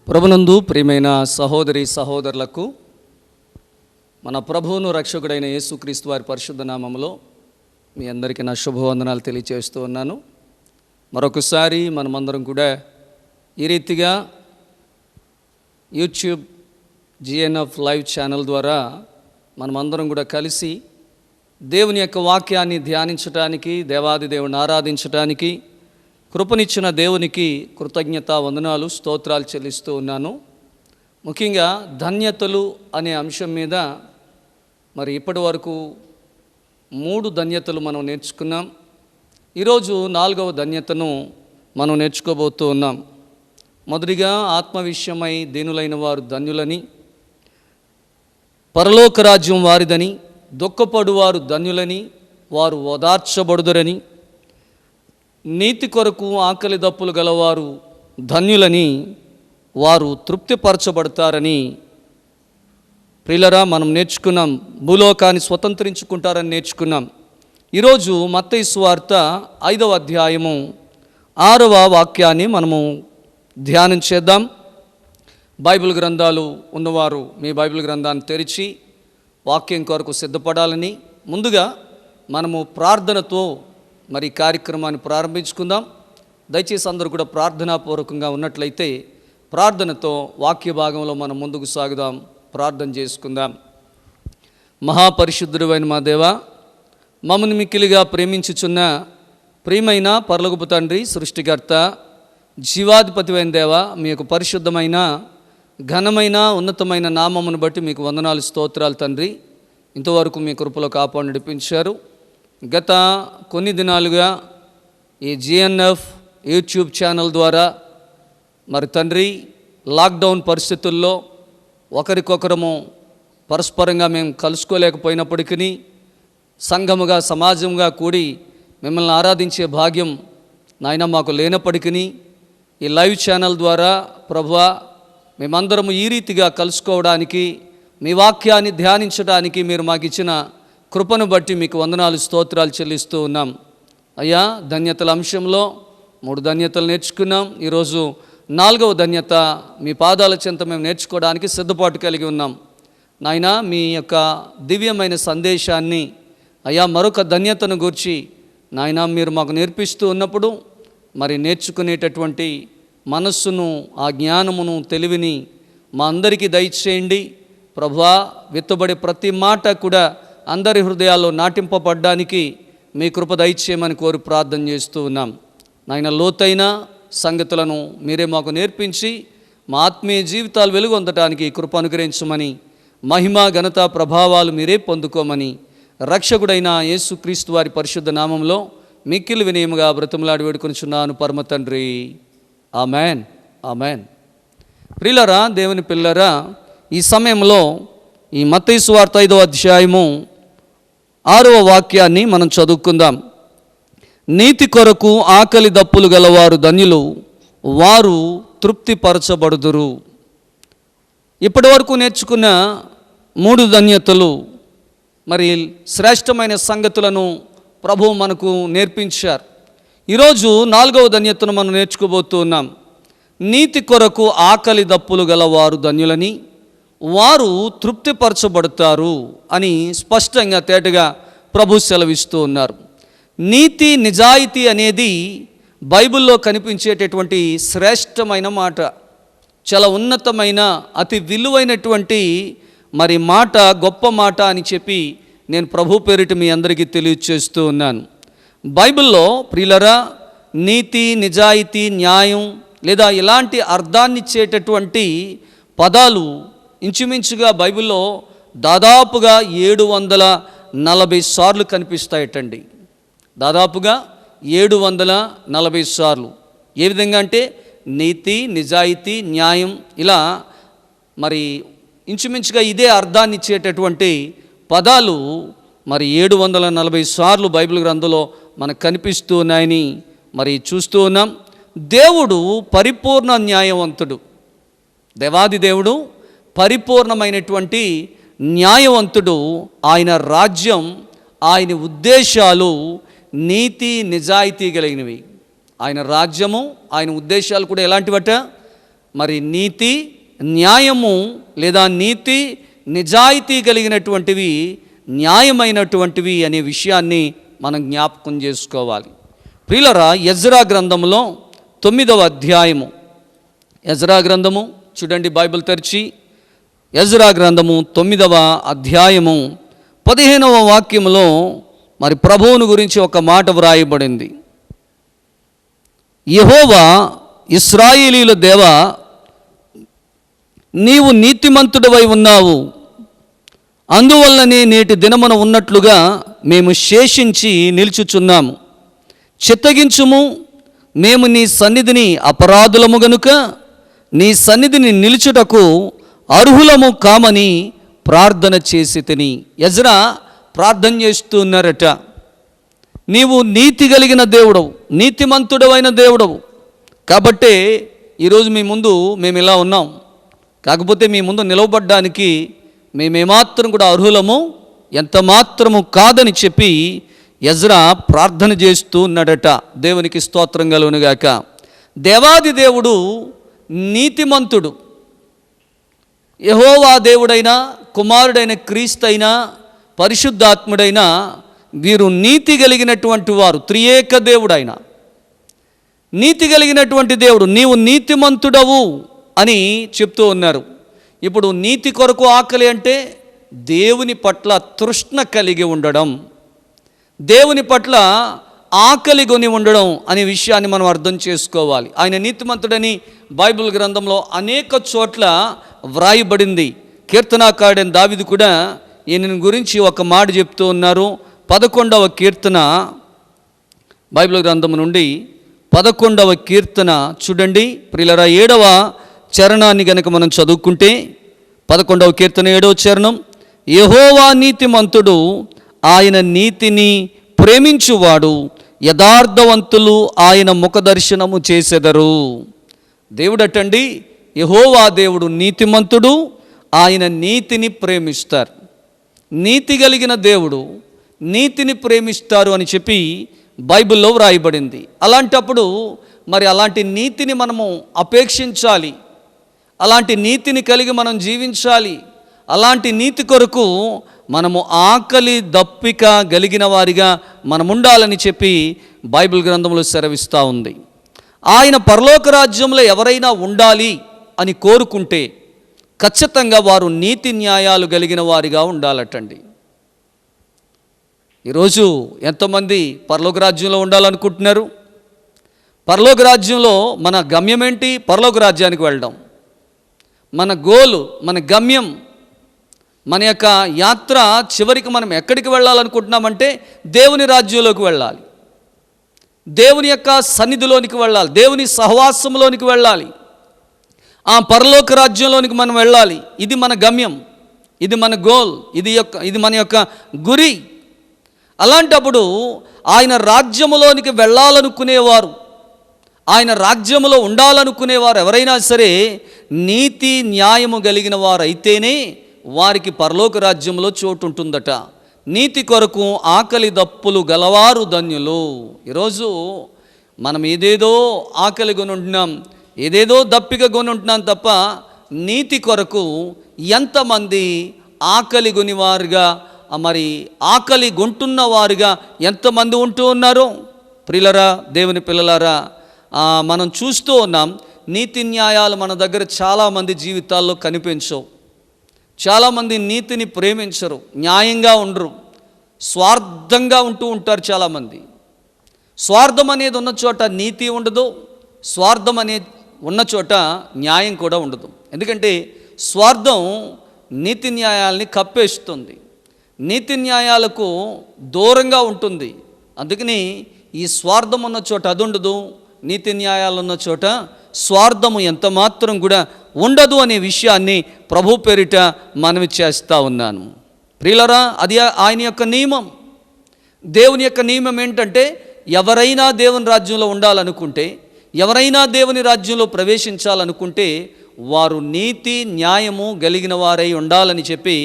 ప్రభునందు ప్రియమైన సహోదరి సహోదరులకు మన ప్రభువును రక్షకుడైన యేసుక్రీస్తు వారి పరిశుద్ధ నామములో మీ అందరికీ నా శుభవందనాలు తెలియజేస్తూ ఉన్నాను. మరొకసారి మనమందరం కూడా ఈ రీతిగా యూట్యూబ్ జిఎన్ఎఫ్ లైవ్ ఛానల్ ద్వారా మనమందరం కూడా కలిసి దేవుని యొక్క వాక్యాన్ని ధ్యానించడానికి, దేవాది దేవుని ఆరాధించడానికి కృపనిచ్చిన దేవునికి కృతజ్ఞత వందనాలు స్తోత్రాలు చెల్లిస్తూ ఉన్నాను. ముఖ్యంగా ధన్యతలు అనే అంశం మీద మరి ఇప్పటి వరకు 3 ధన్యతలు మనం నేర్చుకున్నాం. ఈరోజు 4వ ధన్యతను మనం నేర్చుకోబోతూ ఉన్నాం. మొదటిగా ఆత్మ విషయమై దీనులైన వారు ధన్యులని, పరలోక రాజ్యం వారిదని, దుఃఖపడువారు ధన్యులని, వారు ఓదార్చబడుదురని, నీతి కొరకు ఆకలి దప్పులు గలవారు ధన్యులని, వారు తృప్తిపరచబడతారని ప్రియులరా మనం నేర్చుకున్నాం. భూలోకాన్ని స్వతంత్రించుకుంటారని నేర్చుకున్నాం. ఈరోజు మత్తయి సువార్త 5వ అధ్యాయము 6వ వాక్యాన్ని మనము ధ్యానం చేద్దాం. బైబిల్ గ్రంథాలు ఉన్నవారు మీ బైబిల్ గ్రంథాన్ని తెరిచి వాక్యం కొరకు సిద్ధపడాలని ముందుగా మనము ప్రార్థనతో మరి కార్యక్రమాన్ని ప్రారంభించుకుందాం. దయచేసి అందరూ కూడా ప్రార్థనాపూర్వకంగా ఉన్నట్లయితే ప్రార్థనతో వాక్య భాగంలో మనం ముందుకు సాగుదాం. ప్రార్థన చేసుకుందాం. మహాపరిశుద్ధుడైన మా దేవా, మమ్మల్ని మిక్కిలిగా ప్రేమించుచున్న ప్రియమైన పరలోకపు తండ్రి, సృష్టికర్త, జీవాధిపతివైన దేవా, మీ యొక్క పరిశుద్ధమైన ఘనమైన ఉన్నతమైన నామమును బట్టి మీకు వందనాలు స్తోత్రాలు తండ్రి. ఇంతవరకు మీ కృపలో కాపాడి నడిపించారు. గత కొన్ని దినాలుగా ఈ జిఎన్ఎఫ్ యూట్యూబ్ ఛానల్ ద్వారా మరి తండ్రి లాక్డౌన్ పరిస్థితుల్లో ఒకరికొకరము పరస్పరంగా మేము కలుసుకోలేకపోయినప్పటికీ సంఘముగా సమాజంగా కూడి మిమ్మల్ని ఆరాధించే భాగ్యం నాయన మాకు లేనప్పటికీ ఈ లైవ్ ఛానల్ ద్వారా ప్రభువా మేమందరము ఈ రీతిగా కలుసుకోవడానికి, మీ వాక్యాన్ని ధ్యానించడానికి మీరు మాకు ఇచ్చిన కృపను బట్టి మీకు వందనాలు స్తోత్రాలు చెల్లిస్తూ ఉన్నాం. అయ్యా, ధన్యతల అంశంలో 3 ధన్యతలు నేర్చుకున్నాం. ఈరోజు 4వ ధన్యత మీ పాదాల చెంత మేము నేర్చుకోవడానికి సిద్ధపాటు కలిగి ఉన్నాం. నాయనా, మీ యొక్క దివ్యమైన సందేశాన్ని అయ్యా మరొక ధన్యతను గూర్చి నాయనా మీరు మాకు నేర్పిస్తూ ఉన్నప్పుడు మరి నేర్చుకునేటటువంటి మనస్సును, ఆ జ్ఞానమును, తెలివిని మా అందరికీ దయచేయండి. ప్రభువా, విత్తబడే ప్రతి మాట కూడా అందరి హృదయాల్లో నాటింపబడ్డానికి మీ కృప దయచేయమని కోరి ప్రార్థన చేస్తూ ఉన్నాం. నాయన, లోతైన సంగతులను మీరే మాకు నేర్పించి మా ఆత్మీయ జీవితాలు వెలుగొందటానికి కృప అనుగ్రహించమని, మహిమ ఘనత ప్రభావాలు మీరే పొందుకోమని రక్షకుడైన యేసుక్రీస్తు వారి పరిశుద్ధ నామంలో మిక్కిలి వినయముగా బ్రతిమలాడి వేడుకొనిచున్నాను పరమ తండ్రి. Amen, amen. ప్రియులరా, దేవుని పిల్లరా, ఈ సమయంలో ఈ మత్తయి సువార్త 5వ అధ్యాయము 6వ వాక్యాన్ని మనం చదువుకుందాం. నీతి కొరకు ఆకలి దప్పులు గలవారు ధన్యులు, వారు తృప్తిపరచబడుదురు. ఇప్పటి వరకు నేర్చుకున్న 3 ధన్యతలు, మరి శ్రేష్టమైన సంగతులను ప్రభువు మనకు నేర్పించారు. ఈరోజు 4వ ధన్యతను మనం నేర్చుకోబోతూ ఉన్నాం. నీతి కొరకు ఆకలి దప్పులు గలవారు ధన్యులని, వారు తృప్తిపరచబడతారు అని స్పష్టంగా తేటగా ప్రభు సెలవిస్తూ ఉన్నారు. నీతి, నిజాయితీ అనేది బైబిల్లో కనిపించేటటువంటి శ్రేష్టమైన మాట, చాలా ఉన్నతమైన, అతి విలువైనటువంటి మరి మాట, గొప్ప మాట అని చెప్పి నేను ప్రభు పేరిట మీ అందరికీ తెలియచేస్తూ ఉన్నాను. బైబిల్లో ప్రియులరా, నీతి, నిజాయితీ, న్యాయం లేదా ఇలాంటి అర్థాన్నిచ్చేటటువంటి పదాలు ఇంచుమించుగా బైబిల్లో దాదాపుగా 740 సార్లు కనిపిస్తాయటండి. దాదాపుగా 740 సార్లు. ఏ విధంగా అంటే నీతి, నిజాయితీ, న్యాయం, ఇలా మరి ఇంచుమించుగా ఇదే అర్థాన్ని ఇచ్చేటటువంటి పదాలు మరి 740 సార్లు బైబిల్ గ్రంథంలో మనకు కనిపిస్తూ ఉన్నాయని మరి చూస్తూ ఉన్నాం. దేవుడు పరిపూర్ణ న్యాయవంతుడు. దేవాది దేవుడు పరిపూర్ణమైనటువంటి న్యాయవంతుడు. ఆయన రాజ్యం, ఆయన ఉద్దేశాలు నీతి, నిజాయితీ కలిగినవి. ఆయన రాజ్యము, ఆయన ఉద్దేశాలు కూడా ఎలాంటివట? మరి నీతి, న్యాయము లేదా నీతి, నిజాయితీ కలిగినటువంటివి, న్యాయమైనటువంటివి అనే విషయాన్ని మనం జ్ఞాపకం చేసుకోవాలి. ప్రియులరా, ఎజ్రా గ్రంథంలో 9వ అధ్యాయము, ఎజ్రా గ్రంథము చూడండి, బైబిల్ తెరిచి ఎజ్రా గ్రంథము 9వ అధ్యాయము 15వ వాక్యములో మరి ప్రభువుని గురించి ఒక మాట వ్రాయబడింది. యెహోవా ఇశ్రాయేలీయుల దేవా, నీవు నీతిమంతుడవై ఉన్నావు, అందువల్లనే నేటి దినమున ఉన్నట్లుగా మేము శేషించి నిలుచుచున్నాము. చిత్తగించుము, మేము నీ సన్నిధిని అపరాధులము గనుక నీ సన్నిధిని నిలుచుటకు అర్హులము కామని ప్రార్థన చేసి తిని. ఎజ్రా ప్రార్థన చేస్తూ ఉన్నారట. నీవు నీతి కలిగిన దేవుడవు, నీతిమంతుడవైన దేవుడవు, కాబట్టే ఈరోజు మీ ముందు మేము ఇలా ఉన్నాం. కాకపోతే మీ ముందు నిలవబడ్డానికి మేమేమాత్రం కూడా అర్హులము ఎంత మాత్రము కాదని చెప్పి ఎజ్రా ప్రార్థన చేస్తూ ఉన్నాడట. దేవునికి స్తోత్రం కలుగునుగాక. దేవాది దేవుడు నీతిమంతుడు. యెహోవా దేవుడైనా, కుమారుడైన క్రీస్తు అయినా, పరిశుద్ధాత్ముడైనా వీరు నీతి కలిగినటువంటి వారు. త్రియేక దేవుడైన నీతి కలిగినటువంటి దేవుడు. నీవు నీతిమంతుడవు అని చెప్తూ ఉన్నారు. ఇప్పుడు నీతి కొరకు ఆకలి అంటే దేవుని పట్ల తృష్ణ కలిగి ఉండడం, దేవుని పట్ల ఆకలి కొని ఉండడం అనే విషయాన్ని మనం అర్థం చేసుకోవాలి. ఆయన నీతిమంతుడని బైబిల్ గ్రంథంలో అనేక చోట్ల వ్రాయబడింది. కీర్తనాకారుడైన దావీదు కూడా ఈయన గురించి ఒక మాట చెప్తూ ఉన్నారు. 11వ కీర్తన, బైబిల్ గ్రంథం నుండి 11వ కీర్తన చూడండి ప్రియులారా, 7వ చరణాన్ని గనక మనం చదువుకుంటే, 11వ కీర్తన 7వ చరణం, యెహోవా నీతిమంతుడు, ఆయన నీతిని ప్రేమించువాడు, యథార్థవంతులు ఆయన ముఖదర్శనము చేసెదరు. దేవుడటండి, యెహోవా దేవుడు నీతిమంతుడు, ఆయన నీతిని ప్రేమిస్తారు. నీతి కలిగిన దేవుడు నీతిని ప్రేమిస్తారు అని చెప్పి బైబిల్లో వ్రాయబడింది. అలాంటప్పుడు మరి అలాంటి నీతిని మనము అపేక్షించాలి, అలాంటి నీతిని కలిగి మనం జీవించాలి. అలాంటి నీతి కొరకు మనము ఆకలి దప్పిక కలిగిన వారిగా మనం ఉండాలని చెప్పి బైబిల్ గ్రంథంలో సెలవిస్తూ ఉంది. ఆయన పరలోక రాజ్యంలో ఎవరైనా ఉండాలి అని కోరుకుంటే ఖచ్చితంగా వారు నీతి న్యాయాలు కలిగిన వారిగా ఉండాలటండి. ఈరోజు ఎంతోమంది పరలోక రాజ్యంలో ఉండాలనుకుంటున్నారు. పరలోక రాజ్యంలో మన గమ్యం ఏంటి? పరలోక రాజ్యానికి వెళ్ళడం. మన గోలు, మన గమ్యం, మన యొక్క యాత్ర చివరికి మనం ఎక్కడికి వెళ్ళాలనుకుంటున్నామంటే దేవుని రాజ్యంలోకి వెళ్ళాలి, దేవుని యొక్క సన్నిధిలోనికి వెళ్ళాలి, దేవుని సహవాసంలోనికి వెళ్ళాలి, ఆ పరలోక రాజ్యంలోనికి మనం వెళ్ళాలి. ఇది మన గమ్యం, ఇది మన గోల్, ఇది మన యొక్క గురి. అలాంటప్పుడు ఆయన రాజ్యములోనికి వెళ్ళాలనుకునేవారు, ఆయన రాజ్యములో ఉండాలనుకునేవారు ఎవరైనా సరే నీతి న్యాయము కలిగిన వారు అయితేనే వారికి పరలోక రాజ్యంలో చోటు ఉంటుందట. నీతి కొరకు ఆకలి దప్పులు గలవారు ధన్యులు. ఈరోజు మనం ఏదేదో ఆకలి కొని ఉంటున్నాం, ఏదేదో దప్పిక కొని ఉంటున్నాం తప్ప నీతి కొరకు ఎంతమంది ఆకలి కొనివారుగా, మరి ఆకలి గొంటున్న వారుగా ఎంతమంది ఉంటూ ఉన్నారో. ప్రియులరా, దేవుని పిల్లలారా, మనం చూస్తూ ఉన్నాం నీతి న్యాయాలు మన దగ్గర చాలామంది జీవితాల్లో కనిపించవు. చాలామంది నీతిని ప్రేమించరు, న్యాయంగా ఉండరు, స్వార్థంగా ఉంటూ ఉంటారు. చాలామంది స్వార్థం అనేది ఉన్న చోట నీతి ఉండదు, స్వార్థం అనేది ఉన్న చోట న్యాయం కూడా ఉండదు. ఎందుకంటే స్వార్థం నీతి న్యాయాలని కప్పేస్తుంది, నీతి న్యాయాలకు దూరంగా ఉంటుంది. అందుకని ఈ స్వార్థం ఉన్న చోట అది ఉండదు, నీతి న్యాయాలు ఉన్న చోట స్వార్థము ఎంత మాత్రం కూడా ఉండదు అనే విషయాన్ని ప్రభు పేరిట మనవి చేస్తూ ఉన్నాను. ప్రియులరా, అది ఆయన యొక్క నియమం. దేవుని యొక్క నియమం ఏంటంటే ఎవరైనా దేవుని రాజ్యంలో ఉండాలనుకుంటే, ఎవరైనా దేవుని రాజ్యంలో ప్రవేశించాలనుకుంటే వారు నీతి న్యాయము కలిగిన వారై ఉండాలని చెప్పి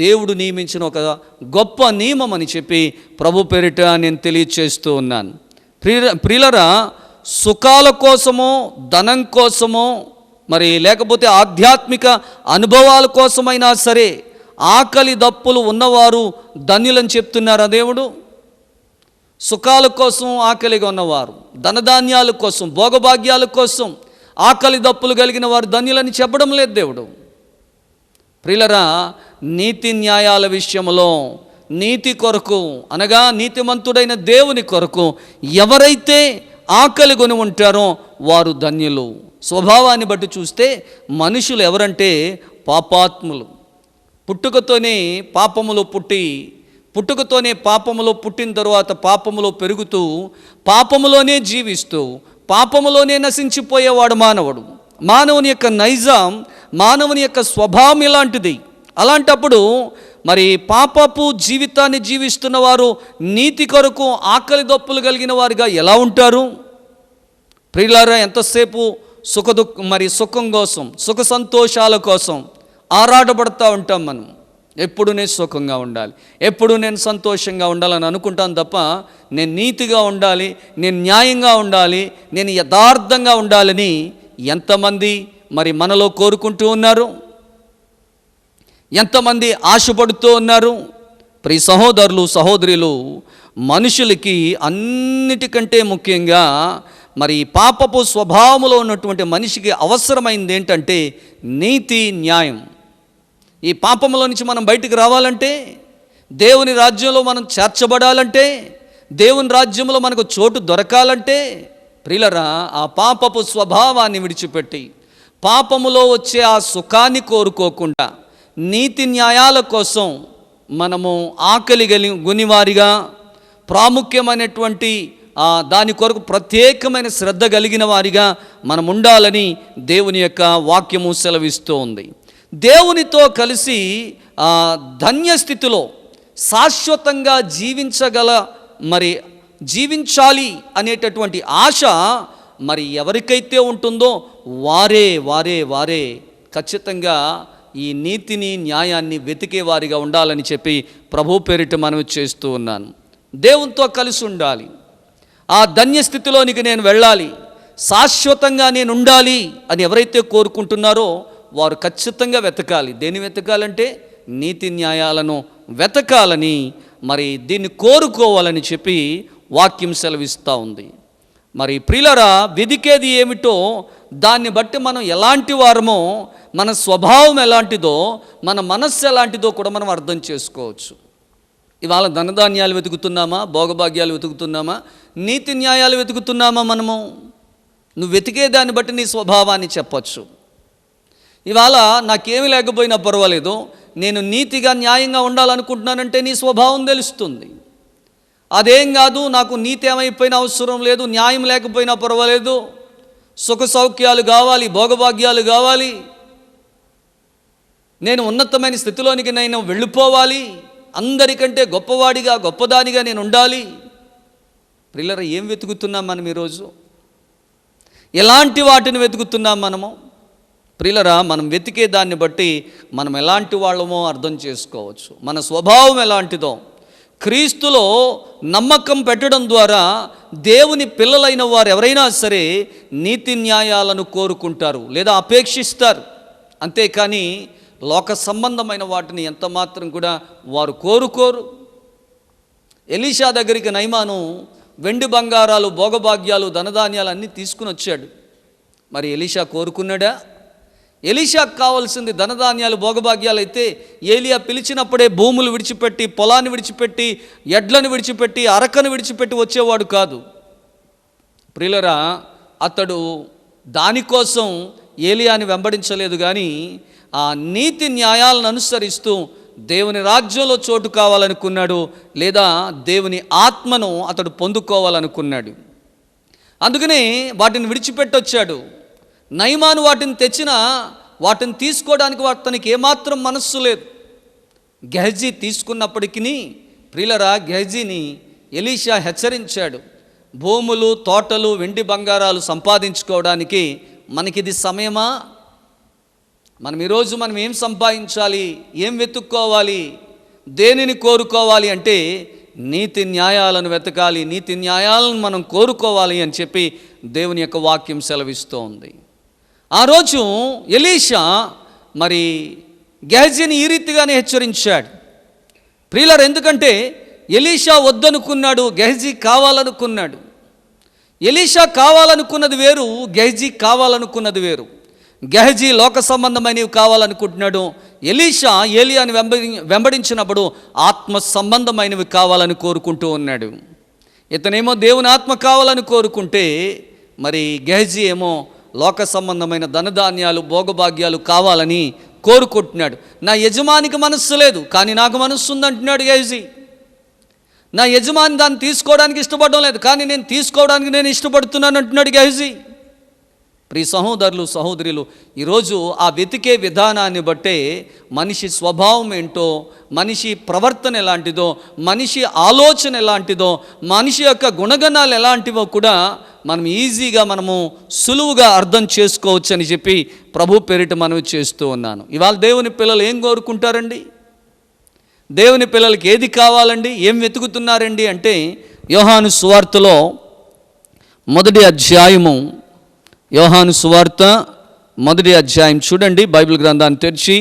దేవుడు నియమించిన ఒక గొప్ప నియమం అని చెప్పి ప్రభు పేరిట నేను తెలియచేస్తూ ఉన్నాను. ప్రియులరా, సుఖాల కోసమో ధనం కోసమో మరి లేకపోతే ఆధ్యాత్మిక అనుభవాల కోసమైనా సరే ఆకలి దప్పులు ఉన్నవారు ధన్యులని చెప్తున్నారా దేవుడు? సుఖాల కోసం ఆకలిగా ఉన్నవారు, ధనధాన్యాల కోసం, భోగభాగ్యాల కోసం ఆకలి దప్పులు కలిగిన వారు ధన్యులని చెప్పడం లేదు దేవుడు. ప్రియులరా, నీతి న్యాయాల విషయంలో నీతి కొరకు అనగా నీతిమంతుడైన దేవుని కొరకు ఎవరైతే ఆకలి కొని ఉంటారో వారు ధన్యులు. స్వభావాన్ని బట్టి చూస్తే మనుషులు ఎవరంటే పాపాత్ములు. పుట్టుకతోనే పాపములో పుట్టిన తరువాత పాపములో పెరుగుతూ పాపములోనే జీవిస్తూ పాపములోనే నశించిపోయేవాడు మానవుడు. మానవుని యొక్క నైజం, మానవుని యొక్క స్వభావం ఇలాంటిది. అలాంటప్పుడు మరి పాపపు జీవితాన్ని జీవిస్తున్న వారు నీతి కొరకు ఆకలి దప్పులు కలిగిన వారుగా ఎలా ఉంటారు? ప్రియులారా, ఎంతసేపు సుఖం కోసం, సుఖ సంతోషాల కోసం ఆరాటపడుతూ ఉంటాం మనం. ఎప్పుడు నేను సుఖంగా ఉండాలి, ఎప్పుడు నేను సంతోషంగా ఉండాలని అనుకుంటాను తప్ప నేను నీతిగా ఉండాలి, నేను న్యాయంగా ఉండాలి, నేను యథార్థంగా ఉండాలని ఎంతమంది మరి మనలో కోరుకుంటూ ఉన్నారు? ఎంతమంది ఆశపడుతూ ఉన్నారు? ప్రియ సహోదరులు సహోదరులు, మనుషులకి అన్నిటికంటే ముఖ్యంగా మరి పాపపు స్వభావంలో ఉన్నటువంటి మనిషికి అవసరమైంది ఏంటంటే నీతి, న్యాయం. ఈ పాపంలో నుంచి మనం బయటికి రావాలంటే, దేవుని రాజ్యంలో మనం చేర్చబడాలంటే, దేవుని రాజ్యంలో మనకు చోటు దొరకాలంటే ప్రియులరా, ఆ పాపపు స్వభావాన్ని విడిచిపెట్టి పాపములో వచ్చే ఆ సుఖాన్ని కోరుకోకుండా నీతి న్యాయాల కోసం మనము ఆకలి గునివారిగా, ప్రాముఖ్యమైనటువంటి దాని కొరకు ప్రత్యేకమైన శ్రద్ధ కలిగిన వారిగా మనం ఉండాలని దేవుని యొక్క వాక్యము సెలవిస్తూ ఉంది. దేవునితో కలిసి ధన్యస్థితిలో శాశ్వతంగా జీవించాలి అనేటటువంటి ఆశ మరి ఎవరికైతే ఉంటుందో వారే ఖచ్చితంగా ఈ నీతిని, న్యాయాన్ని వెతికే వారిగా ఉండాలని చెప్పి ప్రభు పేరిట మనవి చేస్తూ ఉన్నాను. దేవునితో కలిసి ఉండాలి, ఆ ధన్యస్థితిలోనికి నేను వెళ్ళాలి, శాశ్వతంగా నేను ఉండాలి అని ఎవరైతే కోరుకుంటున్నారో వారు ఖచ్చితంగా వెతకాలి. దేన్ని వెతకాలంటే నీతి న్యాయాలను వెతకాలని, మరి దీన్ని కోరుకోవాలని చెప్పి వాక్యం సెలవిస్తూ ఉంది. మరి ప్రియులరా, వెదికేది ఏమిటో దాన్ని బట్టి మనం ఎలాంటి వారమో, మన స్వభావం ఎలాంటిదో, మన మనస్సు ఎలాంటిదో కూడా మనం అర్థం చేసుకోవచ్చు. ఇవాళ ధనధాన్యాలు వెతుకుతున్నామా, భోగభాగ్యాలు వెతుకుతున్నామా, నీతి న్యాయాలు వెతుకుతున్నామా? నువ్వు వెతికే దాన్ని బట్టి నీ స్వభావాన్ని చెప్పచ్చు. ఇవాళ నాకేమీ లేకపోయినా పర్వాలేదు, నేను నీతిగా న్యాయంగా ఉండాలనుకుంటున్నానంటే నీ స్వభావం తెలుస్తుంది. అదేం కాదు, నాకు నీతి ఏమైపోయినా అవసరం లేదు, న్యాయం లేకపోయినా పర్వాలేదు, సుఖ సౌఖ్యాలు కావాలి, భోగభాగ్యాలు కావాలి, నేను ఉన్నతమైన స్థితిలోనికి నేను వెళ్ళిపోవాలి, అందరికంటే గొప్పవాడిగా గొప్పదానిగా నేను ఉండాలి. ప్రియులారా, ఏం వెతుకుతున్నాం మనం ఈరోజు? ఎలాంటి వాటిని వెతుకుతున్నాం మనము? ప్రియులారా, మనం వెతికే దాన్ని బట్టి మనం ఎలాంటి వాళ్ళమో అర్థం చేసుకోవచ్చు. మన స్వభావం ఎలాంటిదో క్రీస్తులో నమ్మకం పెట్టడం ద్వారా దేవుని పిల్లలైన వారు ఎవరైనా సరే నీతి న్యాయాలను కోరుకుంటారు లేదా అపేక్షిస్తారు. అంతేకాని లోక సంబంధమైన వాటిని ఎంత మాత్రం కూడా వారు కోరుకోరు. ఎలీషా దగ్గరికి నయమాను వెండి బంగారాలు, భోగభాగ్యాలు, ధనధాన్యాలు అన్నీ తీసుకుని వచ్చాడు. మరి ఎలీషా కోరుకున్నాడా? ఎలీషాకు కావాల్సింది ధనధాన్యాలు, భోగభాగ్యాలు అయితే ఏలియా పిలిచినప్పుడే భూములు విడిచిపెట్టి, పొలాన్ని విడిచిపెట్టి, ఎడ్లను విడిచిపెట్టి, అరకను విడిచిపెట్టి వచ్చేవాడు కాదు. ప్రియులరా, అతడు దానికోసం ఏలియాని వెంబడించలేదు, కానీ ఆ నీతి న్యాయాలను అనుసరిస్తూ దేవుని రాజ్యంలో చోటు కావాలనుకున్నాడు, లేదా దేవుని ఆత్మను అతడు పొందుకోవాలనుకున్నాడు. అందుకని వాటిని విడిచిపెట్టొచ్చాడు. నయమాను వాటిని తెచ్చినా వాటిని తీసుకోవడానికి అతనికి ఏమాత్రం మనస్సు లేదు. గెహజీ తీసుకున్నప్పటికీ ప్రియులరా, గెహజీని ఎలీషా హెచ్చరించాడు, భూములు, తోటలు, వెండి బంగారాలు సంపాదించుకోవడానికి మనకిది సమయమా? ఈరోజు మనం ఏం సంపాదించాలి, ఏం వెతుక్కోవాలి, దేనిని కోరుకోవాలి అంటే నీతి న్యాయాలను వెతకాలి, నీతి న్యాయాలను మనం కోరుకోవాలి అని చెప్పి దేవుని యొక్క వాక్యం సెలవిస్తూ ఉంది. ఆ రోజు ఎలీషా మరి గెహజీని ఈ రీతిగానే హెచ్చరించాడు. ప్రియులారా, ఎందుకంటే ఎలీషా వద్దనుకున్నాడు, గెహజీ కావాలనుకున్నాడు. ఎలీషా కావాలనుకున్నది వేరు, గెహజీ కావాలనుకున్నది వేరు. గెహజీ లోక సంబంధమైనవి కావాలనుకుంటున్నాడు. ఎలీషా ఏలియాని వెంబడించినప్పుడు ఆత్మ సంబంధమైనవి కావాలని కోరుకుంటూ ఉన్నాడు. ఇతనేమో దేవుని ఆత్మ కావాలని కోరుకుంటే, మరి గెహజీ ఏమో లోక సంబంధమైన ధనధాన్యాలు భోగభాగ్యాలు కావాలని కోరుకుంటున్నాడు. నా యజమానికి మనస్సు లేదు, కానీ నాకు మనస్సు ఉందంటున్నాడు గెహజీ. నా యజమాని దాన్ని తీసుకోవడానికి ఇష్టపడడం లేదు, కానీ నేను తీసుకోవడానికి నేను ఇష్టపడుతున్నాను అంటున్నాడు గెహజీ. ప్రియ సహోదరులు సహోదరులు, ఈరోజు ఆ వెతికే విధానాన్ని బట్టే మనిషి స్వభావం ఏంటో, మనిషి ప్రవర్తన ఎలాంటిదో, మనిషి ఆలోచన ఎలాంటిదో, మనిషి యొక్క గుణగణాలు ఎలాంటివో కూడా మనం ఈజీగా సులువుగా అర్థం చేసుకోవచ్చు అని చెప్పి ప్రభు పేరిట మనవి చేస్తూ ఉన్నాను. ఇవాళ దేవుని పిల్లలు ఏం కోరుకుంటారండి? దేవుని పిల్లలకి ఏది కావాలండి? ఏం వెతుకుతున్నారండి అంటే, యోహాను సువార్తలో మొదటి అధ్యాయము, యోహాను సువార్త మొదటి అధ్యాయం చూడండి, బైబిల్ గ్రంథాన్ని తెరిచి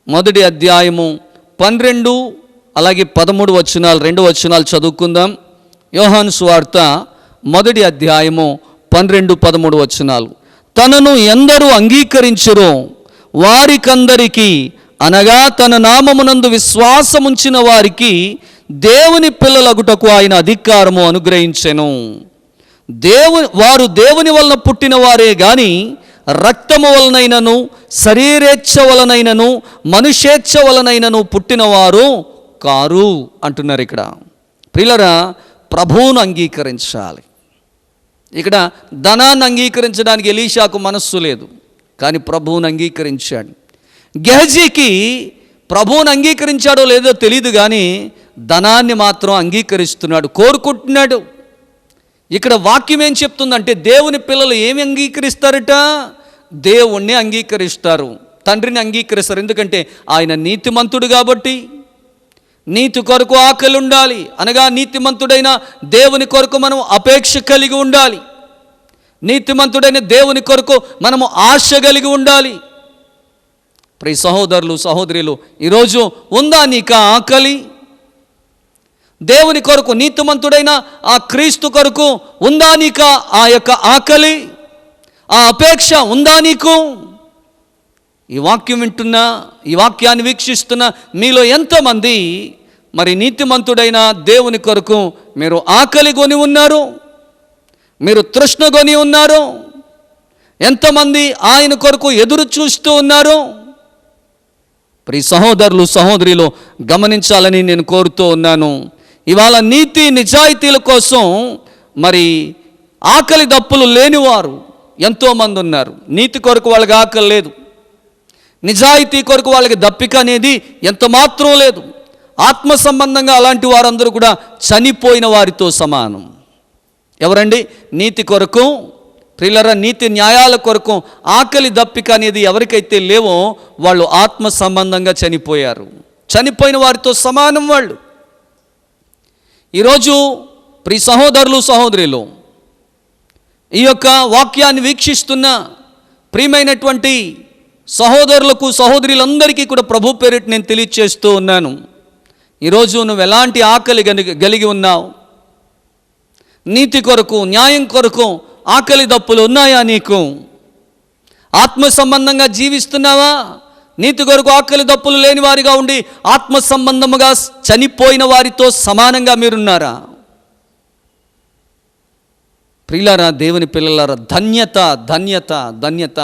మొదటి అధ్యాయము 12 అలాగే 13 వచనాలు, 2 వచనాలు చదువుకుందాం. యోహాను సువార్త మొదటి అధ్యాయము 12, 13 వచనాలు. తనను ఎందరూ అంగీకరించురో వారికందరికీ, అనగా తన నామమునందు విశ్వాసముంచిన వారికి దేవుని పిల్లలగుటకు ఆయన అధికారము అనుగ్రహించెను. వారు దేవుని వలన పుట్టిన వారే గాని రక్తము వలనైనను శరీరేచ్ఛ వలనైనను మనుషేచ్ఛ వలనైనను పుట్టినవారు కారు అంటున్నారు. ఇక్కడ ప్రియులారా, ప్రభువును అంగీకరించాలి. ఇక్కడ ధనాన్ని అంగీకరించడానికి ఎలీషాకు మనస్సు లేదు, కానీ ప్రభువును అంగీకరించాడు. గెహజీకి ప్రభువును అంగీకరించాడో లేదో తెలియదు, కానీ ధనాన్ని మాత్రం అంగీకరిస్తున్నాడు, కోరుకుంటున్నాడు. ఇక్కడ వాక్యం ఏం చెప్తుందంటే, దేవుని పిల్లలు ఏమి అంగీకరిస్తారట? దేవుణ్ణి అంగీకరిస్తారు, తండ్రిని అంగీకరిస్తారు. ఎందుకంటే ఆయన నీతిమంతుడు కాబట్టి. నీతి కొరకు ఆకలి ఉండాలి, అనగా నీతిమంతుడైన దేవుని కొరకు మనం అపేక్ష కలిగి ఉండాలి. నీతిమంతుడైన దేవుని కొరకు మనము ఆశ కలిగి ఉండాలి. ప్రియ సహోదరులు సహోదరులు, ఈరోజు ఉందా నీకు ఆకలి? దేవుని కొరకు, నీతిమంతుడైన ఆ క్రీస్తు కొరకు ఉందా నీకు ఆ యొక్క ఆకలి, ఆ అపేక్ష ఉందా నీకు? ఈ వాక్యం వింటున్నా, ఈ వాక్యాన్ని వీక్షిస్తున్న మీలో ఎంతమంది మరి నీతిమంతుడైన దేవుని కొరకు మీరు ఆకలి కొని ఉన్నారు, మీరు తృష్ణ కొని ఉన్నారు? ఎంతమంది ఆయన కొరకు ఎదురు చూస్తూ ఉన్నారు? ప్రియ సహోదరులు సహోదరులు, గమనించాలని నేను కోరుతూ ఉన్నాను. ఇవాళ నీతి నిజాయితీల కోసం మరి ఆకలి దప్పులు లేనివారు ఎంతోమంది ఉన్నారు. నీతి కొరకు వాళ్ళకి ఆకలి లేదు, నిజాయితీ కొరకు వాళ్ళకి దప్పిక అనేది ఎంత మాత్రం లేదు. ఆత్మ సంబంధంగా అలాంటి వారందరూ కూడా చనిపోయిన వారితో సమానం. ఎవరండి? నీతి కొరకు, ప్రియులారా, నీతి న్యాయాల కొరకు ఆకలి దప్పిక అనేది ఎవరికైతే లేవో వాళ్ళు ఆత్మ సంబంధంగా చనిపోయారు, చనిపోయిన వారితో సమానం వాళ్ళు. ఈరోజు ప్రియ సహోదరులు సహోదరులు, ఈ యొక్క వాక్యాన్ని వీక్షిస్తున్న ప్రియమైనటువంటి సహోదరులకు సహోదరులందరికీ కూడా ప్రభు పేరిట నేను తెలియచేస్తూ ఉన్నాను. ఈరోజు నువ్వు ఎలాంటి ఆకలి కలిగి ఉన్నావు? నీతి కొరకు, న్యాయం కొరకు ఆకలి దప్పులు ఉన్నాయా నీకు? ఆత్మ సంబంధంగా జీవిస్తున్నావా? నీతి కొరకు ఆకలి దప్పులు లేని వారిగా ఉండి ఆత్మ సంబంధముగా చనిపోయిన వారితో సమానంగా మీరున్నారా? ప్రియులారా, దేవుని పిల్లలారా, ధన్యత ధన్యత ధన్యత.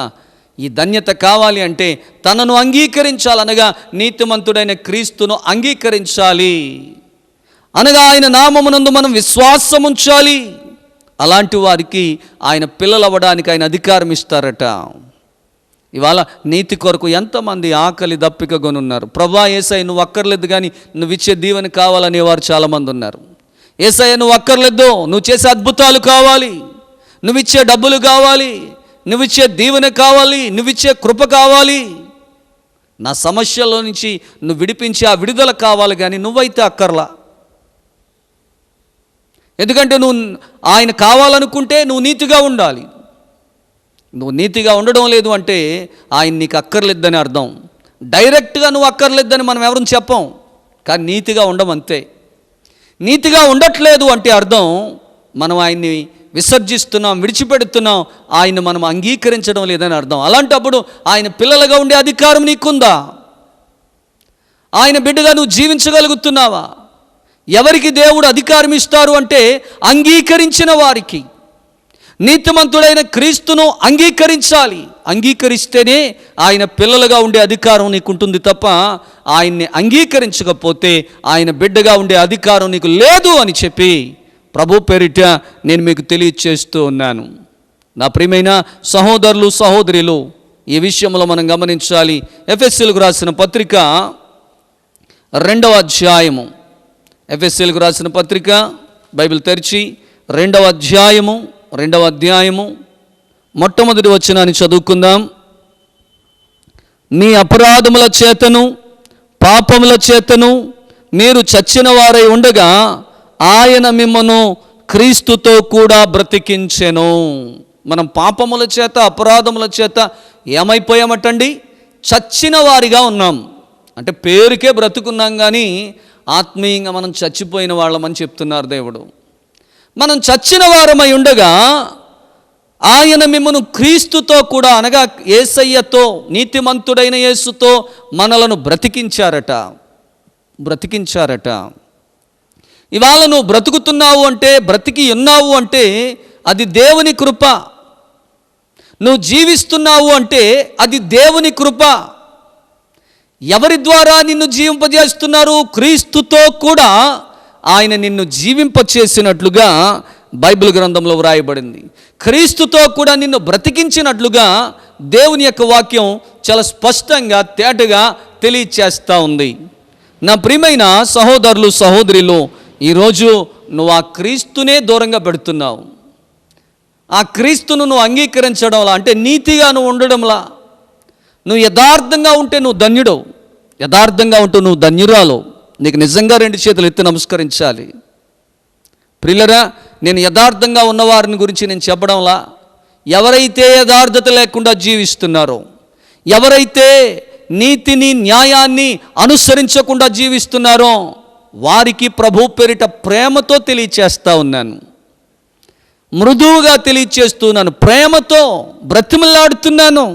ఈ ధన్యత కావాలి అంటే తనను అంగీకరించాలి, అనగా నీతిమంతుడైన క్రీస్తును అంగీకరించాలి, అనగా ఆయన నామమునందు మనం విశ్వాసం ఉంచాలి. అలాంటి వారికి ఆయన పిల్లలు అవ్వడానికి ఆయన అధికారం ఇస్తారట. ఇవాళ నీతి కొరకు ఎంతమంది ఆకలి దప్పిక కొనున్నారు. ప్రభువా యేసయ్య నువ్వు అక్కర్లేదు, కానీ నువ్వు ఇచ్చే దీవెన కావాలనేవారు చాలామంది ఉన్నారు. యేసయ్య నువ్వు అక్కర్లేదు, నువ్వు చేసే అద్భుతాలు కావాలి, నువ్వు ఇచ్చే డబ్బులు కావాలి, నువ్వు ఇచ్చే దీవెన కావాలి, నువ్వు ఇచ్చే కృప కావాలి, నా సమస్యల నుంచి నువ్వు విడిపించి ఆ విడుదల కావాలి, కానీ నువ్వైతే అక్కర్లా. ఎందుకంటే నువ్వు ఆయన కావాలనుకుంటే నువ్వు నీతిగా ఉండాలి, నువ్వు నీతిగా ఉండడం లేదు అంటే ఆయన నీకు అక్కర్లేదని అర్థం. డైరెక్ట్గా నువ్వు అక్కర్లేదని మనం ఎవరిని చెప్పం, కానీ నీతిగా ఉండమంతే. నీతిగా ఉండట్లేదు అంటే అర్థం మనం ఆయన్ని విసర్జిస్తున్నాం, విడిచిపెడుతున్నాం, ఆయన మనం అంగీకరించడం లేదని అర్థం. అలాంటప్పుడు ఆయన పిల్లలుగా ఉండే అధికారం నీకుందా? ఆయన బిడ్డగా నువ్వు జీవించగలుగుతున్నావా? ఎవరికి దేవుడు అధికారం ఇస్తారు అంటే అంగీకరించిన వారికి. నీతిమంతుడైన క్రీస్తును అంగీకరించాలి. అంగీకరిస్తేనే ఆయన పిల్లలుగా ఉండే అధికారం నీకుంటుంది తప్ప ఆయన్ని అంగీకరించకపోతే ఆయన బిడ్డగా ఉండే అధికారం నీకు లేదు అని చెప్పి ప్రభు పేరిట నేను మీకు తెలియచేస్తూ ఉన్నాను. నా ప్రియమైన సహోదరులు సహోదరులు, ఈ విషయంలో మనం గమనించాలి. ఎఫెసీయులకు రాసిన పత్రిక 2వ అధ్యాయము, ఎఫెసీయులకు రాసిన పత్రిక బైబిల్ తెరిచి 2వ అధ్యాయము మొట్టమొదటి వచనాన్ని చదువుకుందాం. మీ అపరాధముల చేతను పాపముల చేతను మీరు చచ్చిన వారై ఉండగా ఆయన మిమ్మను క్రీస్తుతో కూడా బ్రతికించెను. మనం పాపముల చేత అపరాధముల చేత ఏమైపోయామటండి? చచ్చిన వారిగా ఉన్నాం. అంటే పేరుకే బ్రతుకున్నాం, కానీ ఆత్మీయంగా మనం చచ్చిపోయిన వాళ్ళమని చెప్తున్నారు దేవుడు. మనం చచ్చిన వారమై ఉండగా ఆయన మిమ్మను క్రీస్తుతో కూడా, అనగా యేసయ్యతో, నీతిమంతుడైన యేసుతో మనలను బ్రతికించారట. ఇవాళ నువ్వు బ్రతుకుతున్నావు అంటే, బ్రతికి ఉన్నావు అంటే అది దేవుని కృప. నువ్వు జీవిస్తున్నావు అంటే అది దేవుని కృప. ఎవరి ద్వారా నిన్ను జీవింపజేస్తున్నారు? క్రీస్తుతో కూడా ఆయన నిన్ను జీవింపచేసినట్లుగా బైబిల్ గ్రంథంలో వ్రాయబడింది. క్రీస్తుతో కూడా నిన్ను బ్రతికించినట్లుగా దేవుని యొక్క వాక్యం చాలా స్పష్టంగా తేటగా తెలియచేస్తూ ఉంది. నా ప్రియమైన సహోదరులు సహోదరులు, ఈరోజు నువ్వు ఆ క్రీస్తునే దూరంగా పెడుతున్నావు. ఆ క్రీస్తును నువ్వు అంగీకరించడంలా, అంటే నీతిగా నువ్వు ఉండడంలా, నువ్వు యథార్థంగా ఉంటే నువ్వు ధన్యుడు, యథార్థంగా ఉంటూ నువ్వు ధన్యురాలు. నీకు నిజంగా 2 చేతులు ఎత్తి నమస్కరించాలి. ప్రియులరా, నేను యథార్థంగా ఉన్నవారిని గురించి నేను చెప్పడంలా, ఎవరైతే యథార్థత లేకుండా జీవిస్తున్నారో, ఎవరైతే నీతిని న్యాయాన్ని అనుసరించకుండా జీవిస్తున్నారో వారికి ప్రభు పేరిట ప్రేమతో తెలియచేస్తూ ఉన్నాను, మృదువుగా తెలియచేస్తున్నాను, ప్రేమతో బ్రతిమలాడుతున్నాను.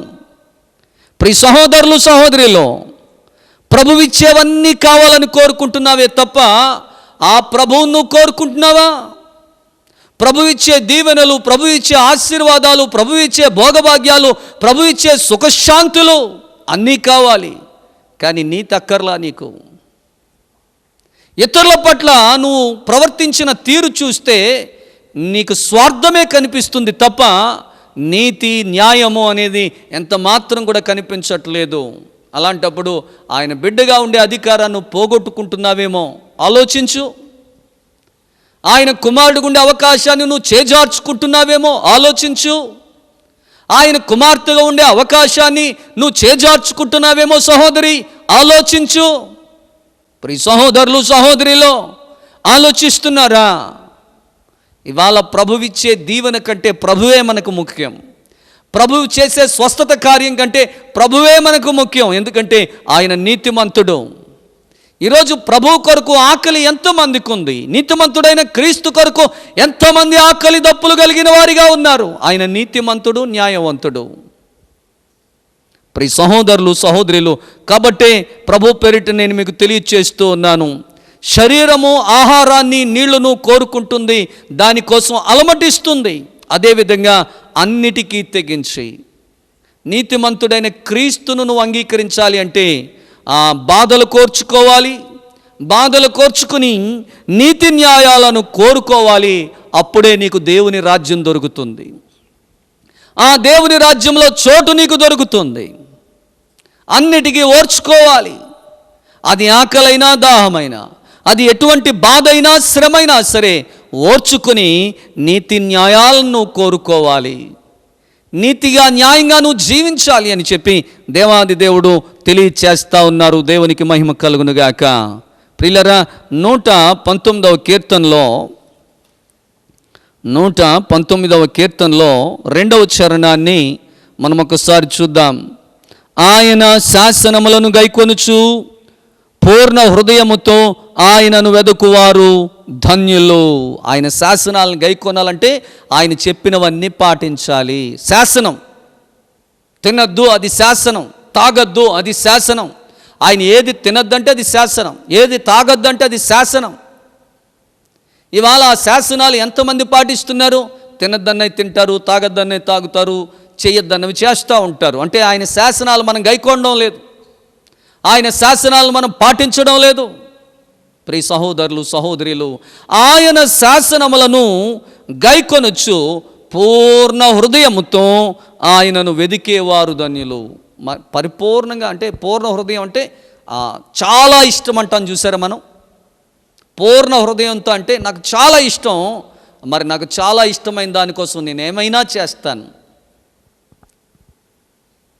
ప్రియ సహోదరులు సహోదరులు, ప్రభువు ఇచ్చేవన్నీ కావాలని కోరుకుంటున్నావే తప్ప ఆ ప్రభువును నువ్వు కోరుకుంటున్నావా? ప్రభు ఇచ్చే దీవెనలు, ప్రభు ఇచ్చే ఆశీర్వాదాలు, ప్రభు ఇచ్చే భోగభాగ్యాలు, ప్రభు ఇచ్చే సుఖశాంతులు అన్నీ కావాలి, కానీ నీ తక్కర్లా. నీకు ఇతరుల పట్ల నువ్వు ప్రవర్తించిన తీరు చూస్తే నీకు స్వార్థమే కనిపిస్తుంది తప్ప నీతి న్యాయము అనేది ఎంత మాత్రం కూడా కనిపించట్లేదు. అలాంటప్పుడు ఆయన బిడ్డగా ఉండే అధికారాన్ని పోగొట్టుకుంటున్నావేమో ఆలోచించు. ఆయన కుమారుడిగా ఉండే అవకాశాన్ని నువ్వు చేజార్చుకుంటున్నావేమో ఆలోచించు. ఆయన కుమార్తెగా ఉండే అవకాశాన్ని నువ్వు చేజార్చుకుంటున్నావేమో సహోదరి, ఆలోచించు. ప్రియ సహోదరులు సహోదరిలో ఆలోచిస్తున్నారా? ఇవాళ ప్రభువిచ్చే దీవెన కంటే ప్రభువే మనకు ముఖ్యం. ప్రభువు చేసే స్వస్థత కార్యం కంటే ప్రభువే మనకు ముఖ్యం. ఎందుకంటే ఆయన నీతిమంతుడు. ఈరోజు ప్రభు కొరకు ఆకలి ఎంతమందికి ఉంది? నీతిమంతుడైన క్రీస్తు కొరకు ఎంతోమంది ఆకలి దప్పులు కలిగిన వారిగా ఉన్నారు. ఆయన నీతిమంతుడు, న్యాయవంతుడు. ప్రియ సహోదరులు సహోదరులు, కాబట్టే ప్రభు పేరిట నేను మీకు తెలియచేస్తూ ఉన్నాను, శరీరము ఆహారాన్ని నీళ్లను కోరుకుంటుంది, దానికోసం అలమటిస్తుంది. అదేవిధంగా అన్నిటికీ తెగించి నీతిమంతుడైన క్రీస్తును నువ్వు అంగీకరించాలి అంటే ఆ బాధలు కోర్చుకోవాలి, బాధలు కోర్చుకుని నీతి న్యాయాలను కోరుకోవాలి. అప్పుడే నీకు దేవుని రాజ్యం దొరుకుతుంది. ఆ దేవుని రాజ్యంలో చోటు నీకు దొరుకుతుంది. అన్నిటికీ ఓర్చుకోవాలి. అది ఆకలైనా దాహమైనా, అది ఎటువంటి బాధ అయినా శ్రమైనా సరే ఓర్చుకుని నీతి న్యాయాలను కోరుకోవాలి. నీతిగా న్యాయంగా నువ్వు జీవించాలి అని చెప్పి దేవాది దేవుడు తెలియచేస్తూ ఉన్నారు. దేవునికి మహిమ కలుగునుగాక. ప్రియులరా, 119వ కీర్తనలో 119వ కీర్తనలో 2వ చరణాన్ని మనం ఒకసారి చూద్దాం. ఆయన శాసనములను గైకొనుచు పూర్ణ హృదయముతో ఆయనను వెదుకువారు ధన్యులు. ఆయన శాసనాలను గైకొనాలంటే ఆయన చెప్పినవన్నీ పాటించాలి. శాసనం, తినద్దు అది శాసనం, తాగద్దు అది శాసనం. ఆయన ఏది తినద్దంటే అది శాసనం, ఏది తాగొద్దంటే అది శాసనం. ఇవాళ ఆ శాసనాలు ఎంతమంది పాటిస్తున్నారు? తినద్దన్నవి తింటారు, తాగద్దన్నవి తాగుతారు, చేయొద్దన్నవి చేస్తూ ఉంటారు. అంటే ఆయన శాసనాలు మనం గైకొనడం లేదు, ఆయన శాసనాలు మనం పాటించడం లేదు. ప్రియ సహోదరులు సహోదరులు, ఆయన శాసనములను గైకొనొచ్చు పూర్ణ హృదయముతో ఆయనను వెదికేవారు ధన్యులు. పరిపూర్ణంగా అంటే పూర్ణ హృదయం అంటే చాలా ఇష్టం అంటాం చూసారా మనం. పూర్ణ హృదయంతో అంటే నాకు చాలా ఇష్టం, మరి నాకు చాలా ఇష్టమైన దానికోసం నేను ఏమైనా చేస్తాను.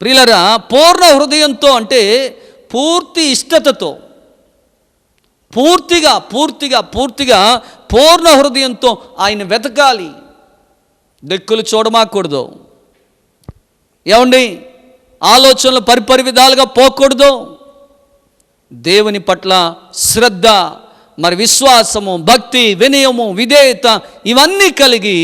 ప్రియులరా, పూర్ణ హృదయంతో అంటే పూర్తి ఇష్టతతో, పూర్తిగా పూర్తిగా పూర్తిగా పూర్ణ హృదయంతో ఆయన వెతకాలి. దిక్కులు చూడమాకూడదు. ఏమండి, ఆలోచనలు పరిపరి విధాలుగా పోకూడదు. దేవుని పట్ల శ్రద్ధ, మరి విశ్వాసము, భక్తి, వినయము, విధేయత ఇవన్నీ కలిగి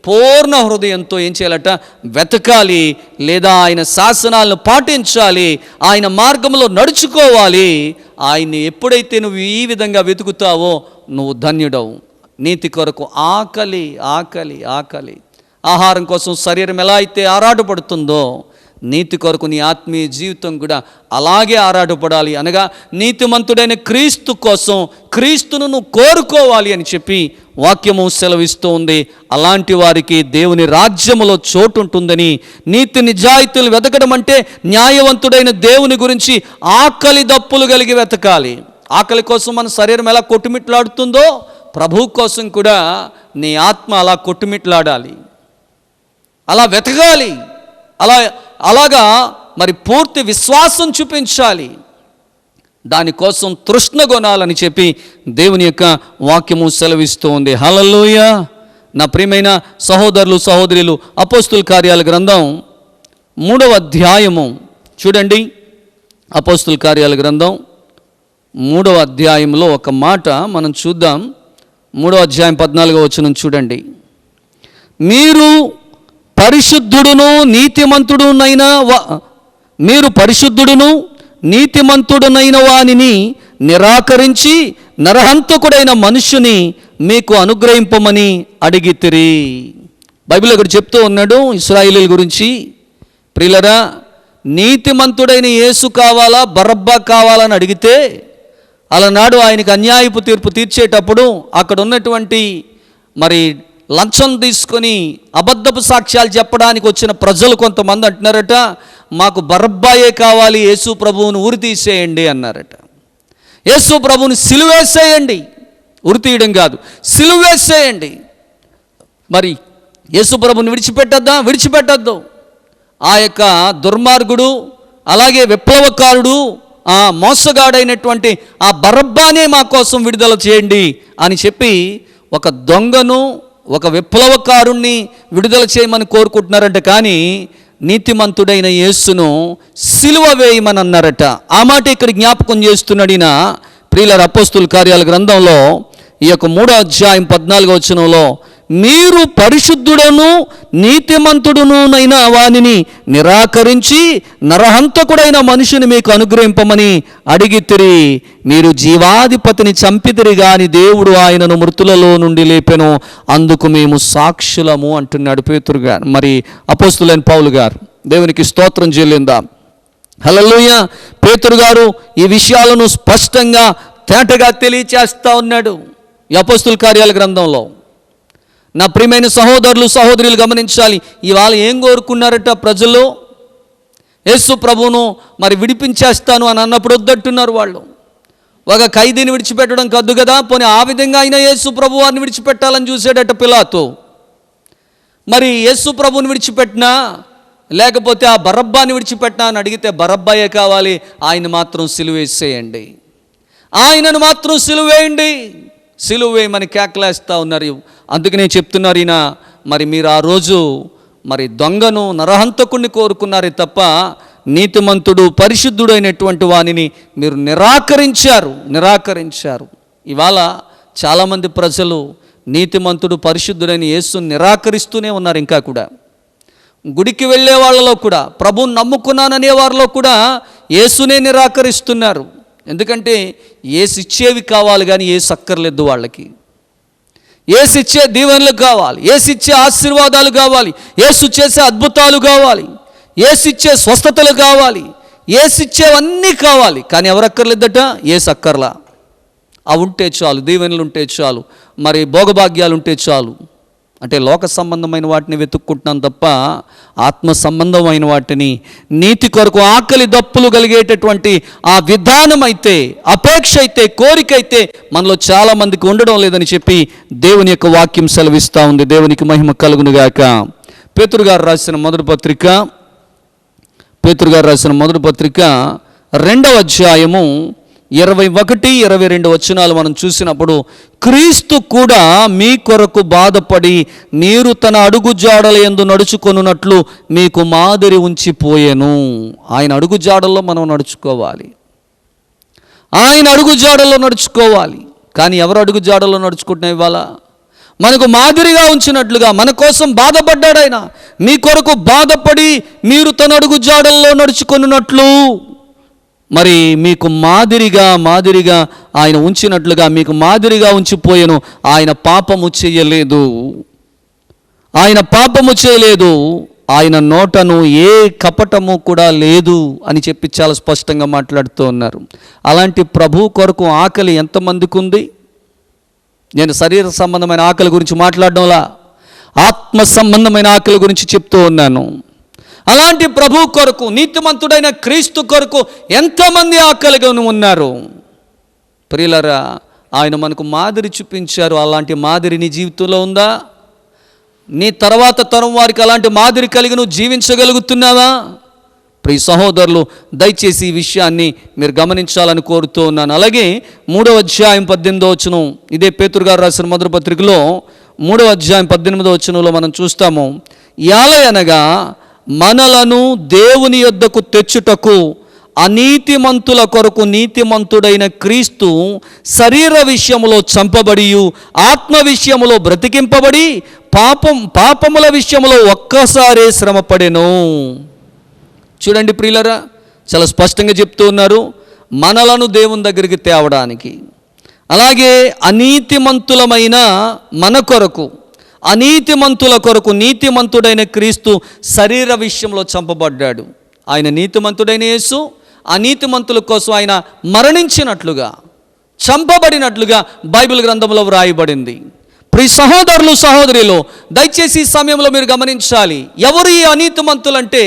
పూర్ణ హృదయంతో ఏం చేయాలట? వెతకాలి, లేదా ఆయన శాసనాలను పాటించాలి, ఆయన మార్గంలో నడుచుకోవాలి. ఆయన్ని ఎప్పుడైతే నువ్వు ఈ విధంగా వెతుకుతావో నువ్వు ధన్యుడవు. నీతి కొరకు ఆకలి ఆకలి ఆకలి, ఆహారం కోసం శరీరం ఎలా అయితే ఆరాటపడుతుందో నీతి కొరకు నీ ఆత్మీయ జీవితం కూడా అలాగే ఆరాటపడాలి. అనగా నీతిమంతుడైన క్రీస్తు కోసం క్రీస్తును నువ్వు కోరుకోవాలి అని చెప్పి వాక్యము సెలవిస్తూ ఉంది. అలాంటి వారికి దేవుని రాజ్యములో చోటు ఉంటుందని, నీతి నిజాయితీలు వెతకడం అంటే న్యాయవంతుడైన దేవుని గురించి ఆకలి దప్పులు కలిగి వెతకాలి. ఆకలి కోసం మన శరీరం ఎలా కొట్టుమిట్లాడుతుందో ప్రభు కోసం కూడా నీ ఆత్మ అలా కొట్టుమిట్లాడాలి, అలా వెతకాలి. అలాగా మరి పూర్తి విశ్వాసం చూపించాలి. దానికోసం తృష్ణ కొనాలని చెప్పి దేవుని యొక్క వాక్యము సెలవిస్తూ ఉంది. హల్లెలూయా. నా ప్రియమైన సహోదరులు సహోదరులు, అపోస్తుల కార్యాల గ్రంథం 3వ అధ్యాయము చూడండి. అపోస్తుల కార్యాల గ్రంథం 3వ అధ్యాయంలో ఒక మాట మనం చూద్దాం. 3వ అధ్యాయం 14వ వచనం చూడండి. మీరు పరిశుద్ధుడును నీతిమంతుడునైన వానిని నిరాకరించి నరహంతకుడైన మనుష్యుని మీకు అనుగ్రహింపమని అడిగితిరి. బైబిల్ ఇక్కడ చెప్తూ ఉన్నాడు ఇశ్రాయేలీయుల గురించి. ప్రియులరా, నీతిమంతుడైన యేసు కావాలా బరబ్బా కావాలని అడిగితే, అలనాడు ఆయనకు అన్యాయపు తీర్పు తీర్చేటప్పుడు అక్కడ ఉన్నటువంటి మరి లంచం తీసుకొని అబద్ధపు సాక్ష్యాలు చెప్పడానికి వచ్చిన ప్రజలు కొంతమంది అంటున్నారట, మాకు బరబ్బాయే కావాలి, యేసు ప్రభువును ఉరి తీసేయండి అన్నారట. యేసు ప్రభువుని సిలువేసేయండి, ఉరి తీయడం కాదు, సిలువేసేయండి. మరి యేసు ప్రభువుని విడిచిపెట్టద్దు. ఆ యొక్క దుర్మార్గుడు, అలాగే విప్లవకారుడు, ఆ మోసగాడైనటువంటి ఆ బరబ్బానే మా కోసం విడుదల చేయండి అని చెప్పి ఒక దొంగను, ఒక విప్లవకారుణ్ణి విడుదల చేయమని కోరుకుంటున్నారంట. కానీ నీతిమంతుడైన యేసును సిలువ వేయమని అన్నారట. ఆ మాట ఇక్కడ జ్ఞాపకం చేస్తున్నాడు ఈయన. ప్రియులారా, అపోస్తుల కార్యాల గ్రంథంలో ఈ యొక్క 3వ అధ్యాయం 14వ వచనంలో, మీరు పరిశుద్ధుడును నీతిమంతుడునైన వానిని నిరాకరించి నరహంతకుడైన మనిషిని మీకు అనుగ్రహింపమని అడిగితిరి. మీరు జీవాధిపతిని చంపితిరి గాని దేవుడు ఆయనను మృతులలో నుండి లేపెను, అందుకు మేము సాక్షులము అంటున్నాడు పేతురు గారు, మరి అపోస్తులైన పౌలు గారు. దేవునికి స్తోత్రం చెల్లిందాం. హల్లెలూయా. పేతురు గారు ఈ విషయాలను స్పష్టంగా తేటగా తెలియచేస్తూ ఉన్నాడు ఈ అపోస్తుల కార్యాల గ్రంథంలో. నా ప్రియమైన సహోదరులు సహోదరులు గమనించాలి. ఇవాళ ఏం కోరుకున్నారట ప్రజలు? యేసు ప్రభువును మరి విడిపించేస్తాను అని అన్నప్పుడు వద్దంటున్నారు వాళ్ళు. ఒక ఖైదీని విడిచిపెట్టడం కద్దు కదా, పోనీ ఆ విధంగా అయినా యేసు ప్రభు వారిని విడిచిపెట్టాలని చూసాడట పిలాతు. మరి యేసు ప్రభువుని విడిచిపెట్టినా లేకపోతే ఆ బరబ్బాని విడిచిపెట్టినా అని అడిగితే బరబ్బాయే కావాలి, ఆయన మాత్రం సిలువేసేయండి, ఆయనను మాత్రం సిలువేయండి, సిలువేయమని కేకలేస్తూ ఉన్నారు. అందుకనే చెప్తున్నారు ఈయన, మరి మీరు ఆ రోజు మరి దొంగను నరహంతకుణ్ణి కోరుకున్నారే తప్ప నీతిమంతుడు పరిశుద్ధుడైనటువంటి వానిని మీరు నిరాకరించారు. ఇవాళ చాలామంది ప్రజలు నీతిమంతుడు పరిశుద్ధుడైన యేసుని నిరాకరిస్తూనే ఉన్నారు. ఇంకా కూడా గుడికి వెళ్ళే వాళ్ళలో కూడా, ప్రభువుని నమ్ముకున్నాననే వారిలో కూడా యేసునే నిరాకరిస్తున్నారు. ఎందుకంటే యేసు ఇచ్చేవి కావాలి కానీ యేసు అక్కర్లేదు వాళ్ళకి. యేసు ఇచ్చే దీవెనలు కావాలి, యేసు ఇచ్చే ఆశీర్వాదాలు కావాలి, యేసు చేసే అద్భుతాలు కావాలి, యేసు ఇచ్చే స్వస్థతలు కావాలి, యేసు ఇచ్చేవన్నీ కావాలి. కానీ ఎవరు అక్కర్లేదట? యేసు అక్కర్లా. అవి ఉంటే చాలు, దీవెనలు ఉంటే చాలు, మరి భోగభాగ్యాలు ఉంటే చాలు. అంటే లోక సంబంధమైన వాటిని వెతుక్కుంటున్నాం తప్ప ఆత్మ సంబంధమైన వాటిని, నీతి కొరకు ఆకలి దప్పులు కలిగేటటువంటి ఆ విధానం అయితే, అపేక్ష అయితే, కోరిక అయితే మనలో చాలామందికి ఉండడం లేదని చెప్పి దేవుని యొక్క వాక్యం సెలవిస్తూ ఉంది. దేవునికి మహిమ కలుగునుగాక. పేతురు గారు రాసిన మొదటి పత్రిక 2వ అధ్యాయము 21, 22 వచనాలు మనం చూసినప్పుడు, క్రీస్తు కూడా మీ కొరకు బాధపడి మీరు తన అడుగు జాడల యందు నడుచుకొనున్నట్లు మీకు మాదిరి ఉంచిపోయెను. ఆయన అడుగు జాడల్లో మనం నడుచుకోవాలి. కానీ ఎవరు అడుగు జాడల్లో నడుచుకుంటున్నా? ఇవాళ మనకు మాదిరిగా ఉంచినట్లుగా మన కోసం బాధపడ్డాడు ఆయన. మీ కొరకు బాధపడి మీరు తన అడుగు జాడల్లో నడుచుకొనున్నట్లు, మరి మీకు మాదిరిగా ఆయన ఉంచినట్లుగా మీకు మాదిరిగా ఉంచిపోయెను. ఆయన పాపము చేయలేదు, ఆయన నోటను ఏ కపటము కూడా లేదు అని చెప్పి చాలా స్పష్టంగా మాట్లాడుతూ ఉన్నారు. అలాంటి ప్రభు కొరకు ఆకలి ఎంతమందికి ఉంది? నేను శరీర సంబంధమైన ఆకలి గురించి మాట్లాడడంలా, ఆత్మ సంబంధమైన ఆకలి గురించి చెప్తూ ఉన్నాను. అలాంటి ప్రభు కొరకు, నీతిమంతుడైన క్రీస్తు కొరకు ఎంతమంది ఆకలిగా ఉన్నారు? ప్రియులారా, ఆయన మనకు మాదిరి చూపించారు. అలాంటి మాదిరి నీ జీవితంలో ఉందా? నీ తర్వాత తరం వారికి అలాంటి మాదిరి కలిగి నువ్వు జీవించగలుగుతున్నావా? ప్రియ సహోదరులు, దయచేసి ఈ విషయాన్ని మీరు గమనించాలని కోరుతూ ఉన్నాను. అలాగే 3వ అధ్యాయం 18వ వచనం, ఇదే పేతురు గారు రాసిన మొదటి పత్రికలో 3వ అధ్యాయం 18వ వచనంలో మనం చూస్తాము, యాలయనగా మనలను దేవుని యొద్దకు తెచ్చుటకు అనీతిమంతుల కొరకు నీతిమంతుడైన క్రీస్తు శరీర విషయములో చంపబడి ఆత్మ విషయములో బ్రతికింపబడి పాపముల విషయములో ఒక్కసారే శ్రమపడెను. చూడండి ప్రియులరా, చాలా స్పష్టంగా చెప్తూ ఉన్నారు, మనలను దేవుని దగ్గరికి తేవడానికి. అలాగే అనీతిమంతులమైన మన కొరకు, అనీతిమంతుల కొరకు నీతిమంతుడైన క్రీస్తు శరీర విషయంలో చంపబడ్డాడు. ఆయన నీతిమంతుడైన యేసు అనీతిమంతుల కోసం ఆయన మరణించినట్లుగా, చంపబడినట్లుగా బైబిల్ గ్రంథంలో వ్రాయబడింది. ప్రియ సహోదరులు, సహోదరులు, దయచేసి ఈ సమయంలో మీరు గమనించాలి, ఎవరు ఈ అనీతిమంతులంటే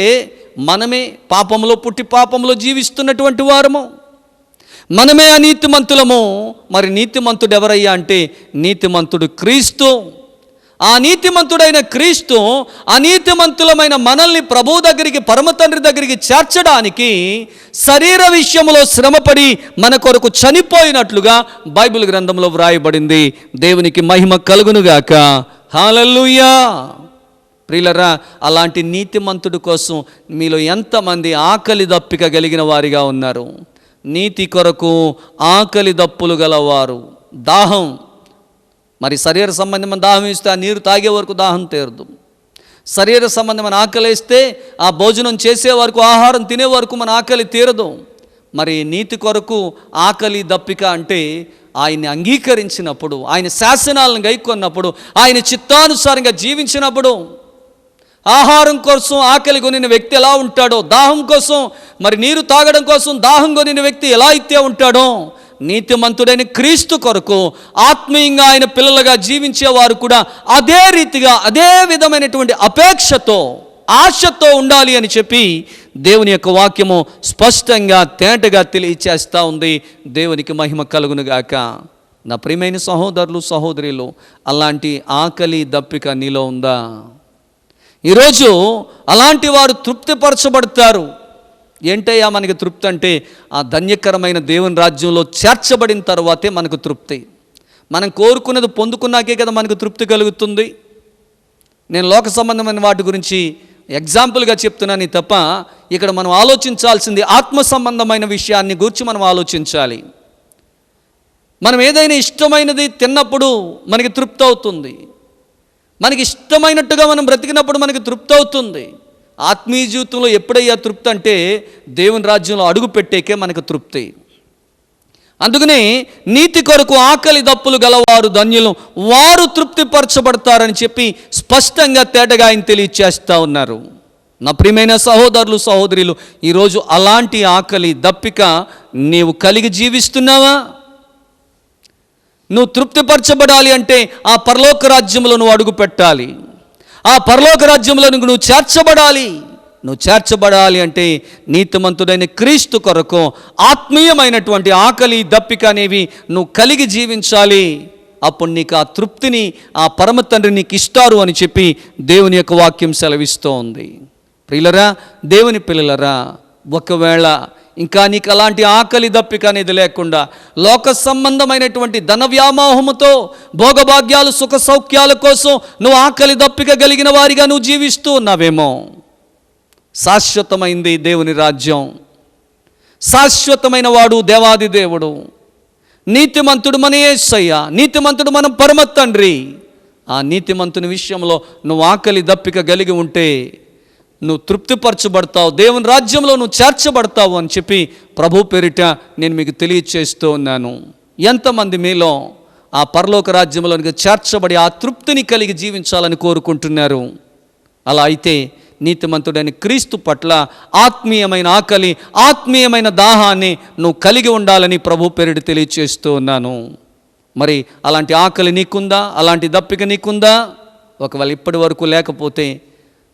మనమే. పాపంలో పుట్టి పాపంలో జీవిస్తున్నటువంటి వారము మనమే అనీతిమంతులము. మరి నీతిమంతుడు ఎవరయ్యా అంటే నీతిమంతుడు క్రీస్తు. ఆ నీతిమంతుడైన క్రీస్తు అనీతిమంతులమైన మనల్ని ప్రభు దగ్గరికి, పరమ తండ్రి దగ్గరికి చేర్చడానికి శరీర విషయంలో శ్రమపడి మన కొరకు చనిపోయినట్లుగా బైబిల్ గ్రంథంలో వ్రాయబడింది. దేవునికి మహిమ కలుగునుగాక. హల్లెలూయా. ప్రియులరా, అలాంటి నీతిమంతుడి కోసం మీలో ఎంతమంది ఆకలి దప్పిక కలిగిన వారిగా ఉన్నారు? నీతి కొరకు ఆకలి దప్పులు గలవారు, దాహం, మరి శరీర సంబంధమైన దాహం ఇస్తే ఆ నీరు తాగే వరకు దాహం తీరదు. శరీర సంబంధమైన ఆకలి వేస్తే ఆ భోజనం చేసే వరకు, ఆహారం తినే వరకు మన ఆకలి తీరదు. మరి నీతి కొరకు ఆకలి దప్పిక అంటే ఆయన్ని అంగీకరించినప్పుడు, ఆయన శాసనాలను గైకొన్నప్పుడు, ఆయన చిత్తానుసారంగా జీవించినప్పుడు. ఆహారం కోసం ఆకలి కొనిన వ్యక్తి ఎలా ఉంటాడో, దాహం కోసం, మరి నీరు తాగడం కోసం దాహం కొనిన వ్యక్తి ఎలా అయితే ఉంటాడో, నీతిమంతుడైన క్రీస్తు కొరకు ఆత్మీయంగా ఆయన పిల్లలుగా జీవించేవారు కూడా అదే రీతిగా, అదే విధమైనటువంటి అపేక్షతో, ఆశతో ఉండాలి అని చెప్పి దేవుని యొక్క వాక్యము స్పష్టంగా తేటగా తెలియచేస్తూ ఉంది. దేవునికి మహిమ కలుగునుగాక. నా ప్రియమైన సహోదరులు, సహోదరులు, అలాంటి ఆకలి దప్పిక నీలో ఉందా? ఈరోజు అలాంటి వారు తృప్తిపరచబడతారు. ఏంటయ్యా మనకి తృప్తి అంటే, ఆ ధన్యకరమైన దేవుని రాజ్యంలో చేర్చబడిన తర్వాతే మనకు తృప్తి. మనం కోరుకున్నది పొందుకున్నాకే కదా మనకు తృప్తి కలుగుతుంది. నేను లోక సంబంధమైన వాటి గురించి ఎగ్జాంపుల్గా చెప్తున్నాను తప్ప, ఇక్కడ మనం ఆలోచించాల్సింది ఆత్మ సంబంధమైన విషయాన్ని గురించి మనం ఆలోచించాలి. మనం ఏదైనా ఇష్టమైనది తిన్నప్పుడు మనకి తృప్తి అవుతుంది. మనకి ఇష్టమైనట్టుగా మనం బ్రతికినప్పుడు మనకి తృప్తి అవుతుంది. ఆత్మీయ జీవితంలో ఎప్పుడయ్యా తృప్తి అంటే దేవుని రాజ్యంలో అడుగు పెట్టేకే మనకు తృప్తి. అందుకనే నీతి కొరకు ఆకలి దప్పులు గలవారు ధన్యులు, వారు తృప్తిపరచబడతారని చెప్పి స్పష్టంగా తేటగా ఆయన తెలియచేస్తూ ఉన్నారు. నా ప్రియమైన సహోదరులు సహోదరులు, ఈరోజు అలాంటి ఆకలి దప్పిక నీవు కలిగి జీవిస్తున్నావా? నువ్వు తృప్తిపరచబడాలి అంటే ఆ పరలోక రాజ్యంలో నువ్వు అడుగు పెట్టాలి. ఆ పరలోక రాజ్యంలో నువ్వు చేర్చబడాలి. నువ్వు చేర్చబడాలి అంటే నీతిమంతుడైన క్రీస్తు కొరకు ఆత్మీయమైనటువంటి ఆకలి దప్పిక అనేవి నువ్వు కలిగి జీవించాలి. అప్పుడు నీకు ఆ తృప్తిని ఆ పరమ తండ్రి నీకు ఇస్తారు అని చెప్పి దేవుని యొక్క వాక్యం సెలవిస్తూ ఉంది. ప్రియులరా, దేవుని పిల్లలరా, ఒకవేళ ఇంకా నీకు అలాంటి ఆకలి దప్పిక అనేది లేకుండా లోక సంబంధమైనటువంటి ధన వ్యామోహముతో భోగభాగ్యాలు సుఖ సౌఖ్యాల కోసం నువ్వు ఆకలి దప్పిక కలిగిన వారిగా నువ్వు జీవిస్తూ ఉన్నావేమో, శాశ్వతమైంది దేవుని రాజ్యం. శాశ్వతమైన వాడు దేవాది దేవుడు. నీతిమంతుడు మన యేసయ్య, నీతిమంతుడు మన పరమ తండ్రి. ఆ నీతిమంతుని విషయంలో నువ్వు ఆకలి దప్పిక కలిగి ఉంటే నువ్వు తృప్తిపరచబడతావు, దేవుని రాజ్యంలో నువ్వు చేర్చబడతావు అని చెప్పి ప్రభు పేరిట నేను మీకు తెలియచేస్తూ ఉన్నాను. ఎంతమంది మీలో ఆ పరలోక రాజ్యంలోనికి చేర్చబడి ఆ తృప్తిని కలిగి జీవించాలని కోరుకుంటున్నారు? అలా అయితే నీతిమంతుడైన క్రీస్తు పట్ల ఆత్మీయమైన ఆకలి, ఆత్మీయమైన దాహాన్ని నువ్వు కలిగి ఉండాలని ప్రభు పేరిట తెలియచేస్తూ ఉన్నాను. మరి అలాంటి ఆకలి నీకుందా? అలాంటి దప్పిక నీకుందా? ఒకవేళ ఇప్పటి వరకు లేకపోతే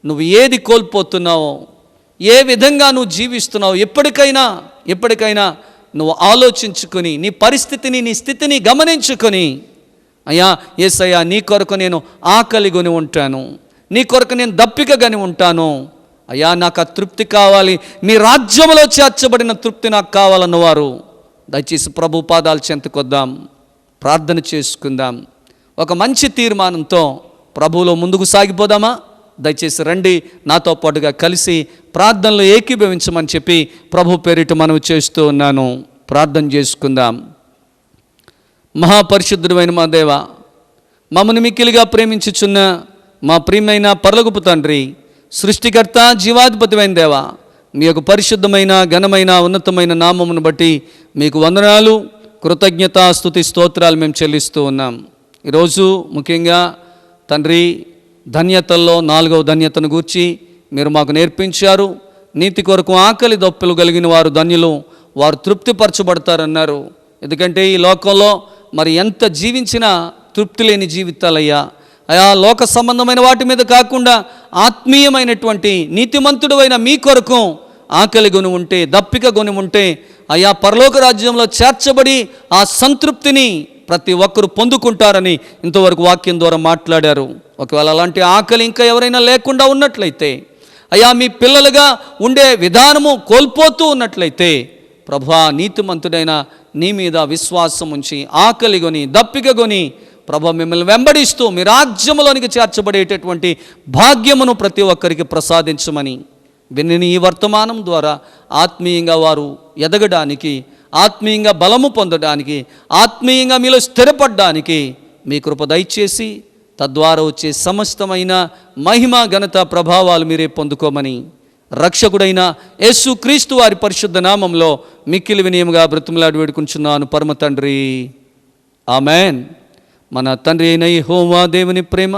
నువ్వు ఏది కోల్పోతున్నావో, ఏ విధంగా నువ్వు జీవిస్తున్నావు, ఎప్పటికైనా నువ్వు ఆలోచించుకొని నీ పరిస్థితిని, నీ స్థితిని గమనించుకొని, అయ్యా యేసయ్యా నీ కొరకు నేను ఆకలిగొని ఉంటాను, నీ కొరకు నేను దప్పికగాని ఉంటాను, అయ్యా నాకు ఆ తృప్తి కావాలి, నీ రాజ్యంలో చేర్చబడిన తృప్తి నాకు కావాలన్నవారు దయచేసి ప్రభు పాదాల చెంతకొద్దాం, ప్రార్థన చేసుకుందాం. ఒక మంచి తీర్మానంతో ప్రభువులో ముందుకు సాగిపోదామా? దయచేసి రండి, నాతో పాటుగా కలిసి ప్రార్థనలో ఏకీభవించమని చెప్పి ప్రభు పేరిట మనవి చేస్తూ ఉన్నాను. ప్రార్థన చేసుకుందాం. మహాపరిశుద్ధుడైన మా దేవ, మమ్మల్ని మిక్కిలిగా ప్రేమించుచున్న మా ప్రియమైన పరలోకపు తండ్రి, సృష్టికర్త జీవాధిపతివైన దేవ, మీ యొక్క పరిశుద్ధమైన ఘనమైన ఉన్నతమైన నామమును బట్టి మీకు వందనాలు, కృతజ్ఞత, స్తుతి, స్తోత్రాలు మేము చెల్లిస్తూ ఉన్నాం. ఈరోజు ముఖ్యంగా తండ్రి ధన్యతల్లో 4వ ధన్యతను గూర్చి మీరు మాకు నేర్పించారు. నీతి కొరకు ఆకలి దప్పులు కలిగిన వారు ధన్యులు, వారు తృప్తిపరచబడతారన్నారు. ఎందుకంటే ఈ లోకంలో మరి ఎంత జీవించినా తృప్తి లేని జీవితాలయ్యా. అయా లోక సంబంధమైన వాటి మీద కాకుండా ఆత్మీయమైనటువంటి నీతిమంతుడు అయిన మీ కొరకు ఆకలి కొని ఉంటే, దప్పిక కొని ఉంటే అయా పరలోక రాజ్యంలో చేర్చబడి ఆ సంతృప్తిని ప్రతి ఒక్కరు పొందుకుంటారని ఇంతవరకు వాక్యం ద్వారా మాట్లాడారు. ఒకవేళ అలాంటి ఆకలి ఇంకా ఎవరైనా లేకుండా ఉన్నట్లయితే, అయ్యా మీ పిల్లలుగా ఉండే విధానము కోల్పోతూ ఉన్నట్లయితే, ప్రభువా నీతిమంతుడైన నీ మీద విశ్వాసం ఉంచి ఆకలిగొని దప్పికగొని ప్రభు మిమ్మల్ని వెంబడిస్తూ మీ రాజ్యములోనికి చేర్చబడేటటువంటి భాగ్యమును ప్రతి ఒక్కరికి ప్రసాదించమని విని ఈ వర్తమానం ద్వారా ఆత్మీయంగా వారు ఎదగడానికి, ఆత్మీయంగా బలము పొందడానికి, ఆత్మీయంగా మీలో స్థిరపడడానికి మీ కృప దయచేసి తద్వారా వచ్చే సమస్తమైన మహిమ ఘనత ప్రభావాలు మీరే పొందుకోమని రక్షకుడైన యేసు క్రీస్తు వారి పరిశుద్ధ నామంలో మిక్కిలి వినయముగా బ్రతిమలాడి వేడుకుంటున్నాను పరమ తండ్రి, ఆమెన్. మన తండ్రి అయిన యెహోవా దేవుని ప్రేమ,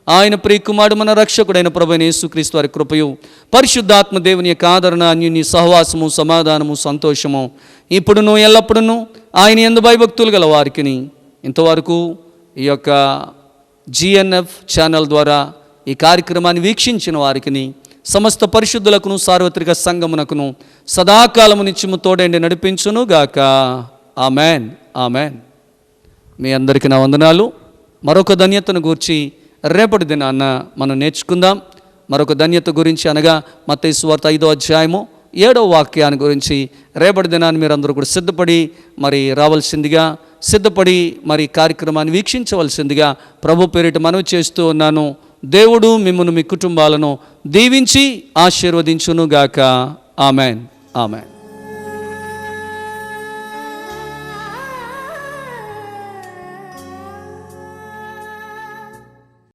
ఆయన ప్రియకుమారుడు మన రక్షకుడైన ప్రభువైన యేసుక్రీస్తు వారి కృపయు, పరిశుద్ధాత్మ దేవుని యొక్క ఆదరణ, అన్యోన్య సహవాసము, సమాధానము, సంతోషము ఇప్పుడును ఎల్లప్పుడూ ఆయన యందు భయభక్తులు గల వారికి, ఇంతవరకు ఈ యొక్క GNF ఛానల్ ద్వారా ఈ కార్యక్రమాన్ని వీక్షించిన వారికి, సమస్త పరిశుద్ధులకును సార్వత్రిక సంఘమునకును సదాకాలము నిత్యము తోడండి నడిపించును గాక. Amen, amen. మీ అందరికీ నా వందనాలు. మరొక ధన్యతను గూర్చి రేపటి దినాన్న మనం నేర్చుకుందాం. మరొక ధన్యత గురించి అనగా మత్తయి సువార్త 5వ అధ్యాయము 7వ వాక్యాన్ని గురించి రేపటి దినాన్ని మీరు అందరూ కూడా సిద్ధపడి మరి రావాల్సిందిగా, సిద్ధపడి మరి కార్యక్రమాన్ని వీక్షించవలసిందిగా ప్రభు పేరిట మనవి చేస్తూ ఉన్నాను. దేవుడు మిమ్మును మీ కుటుంబాలను దీవించి ఆశీర్వదించునుగాక. ఆమెన్. ఆమెన్.